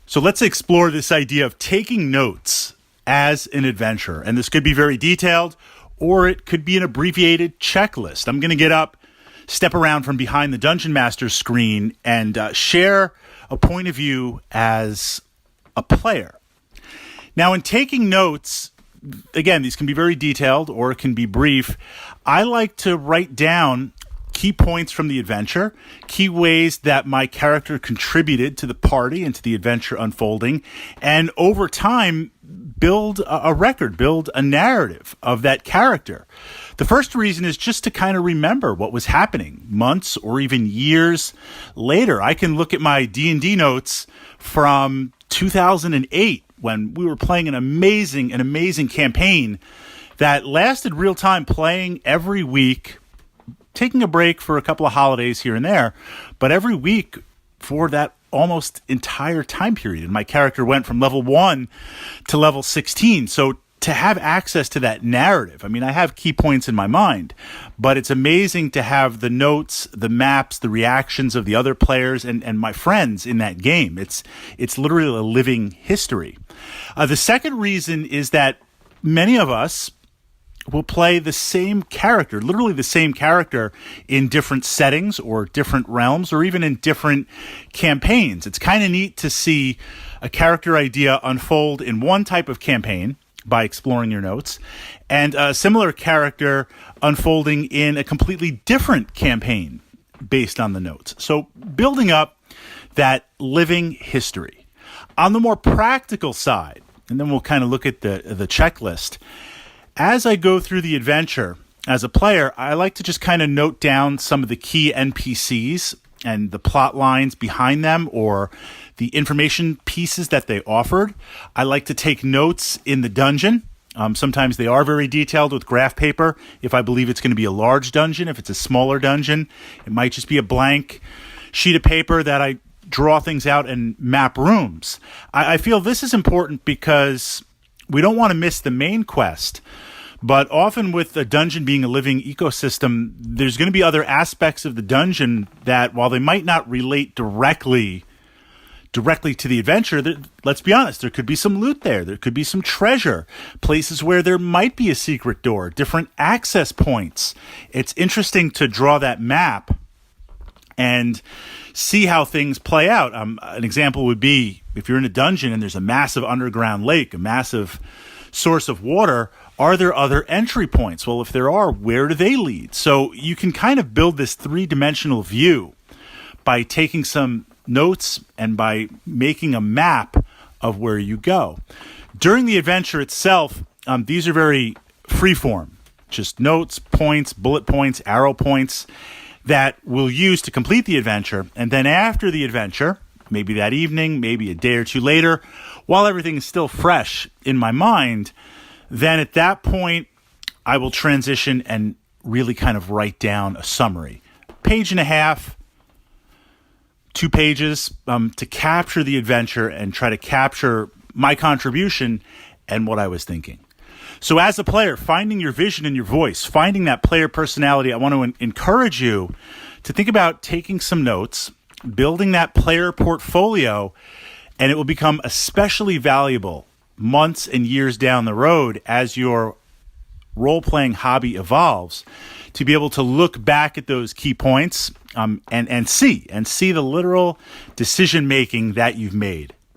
So let's explore this idea of taking notes as an adventurer. And this could be very detailed, or it could be an abbreviated checklist. I'm going to get up, step around from behind the Dungeon Master's screen, and share a point of view as a player. Now, in taking notes, again, these can be very detailed or it can be brief. I like to write down key points from the adventure, key ways that my character contributed to the party and to the adventure unfolding, and over time, build a record, build a narrative of that character. The first reason is just to kind of remember what was happening months or even years later. I can look at my D&D notes from 2008 when we were playing an amazing campaign that lasted real time, playing every week, taking a break for a couple of holidays here and there, but every week for that almost entire time period. And my character went from level 1 to level 16. So to have access to that narrative, I mean, I have key points in my mind, but it's amazing to have the notes, the maps, the reactions of the other players and my friends in that game. It's literally a living history. The second reason is that many of us will play the same character, literally the same character, in different settings or different realms or even in different campaigns. It's kind of neat to see a character idea unfold in one type of campaign by exploring your notes, and a similar character unfolding in a completely different campaign based on the notes. So building up that living history. On the more practical side, and then we'll kind of look at the checklist, as I go through the adventure as a player, I like to just kind of note down some of the key NPCs and the plot lines behind them or the information pieces that they offered. I like to take notes in the dungeon. Sometimes they are very detailed with graph paper. If I believe it's going to be a large dungeon, if it's a smaller dungeon, it might just be a blank sheet of paper that I draw things out and map rooms. I feel this is important because we don't want to miss the main quest. But often with a dungeon being a living ecosystem, there's going to be other aspects of the dungeon that, while they might not relate directly to the adventure, let's be honest, there could be some loot there. There could be some treasure, places where there might be a secret door, different access points. It's interesting to draw that map and see how things play out. An example would be if you're in a dungeon and there's a massive underground lake, a massive source of water, are there other entry points? Well, if there are, where do they lead? So you can kind of build this three-dimensional view by taking some notes and by making a map of where you go. During the adventure itself, these are very freeform, just notes, points, bullet points, arrow points that we'll use to complete the adventure. And then after the adventure, maybe that evening, maybe a day or two later, while everything is still fresh in my mind, then at that point, I will transition and really kind of write down a summary. Page and a half, 2 pages, to capture the adventure and try to capture my contribution and what I was thinking. So as a player, finding your vision and your voice, finding that player personality, I want to encourage you to think about taking some notes, building that player portfolio, and it will become especially valuable months and years down the road as your role-playing hobby evolves, to be able to look back at those key points and see the literal decision-making that you've made.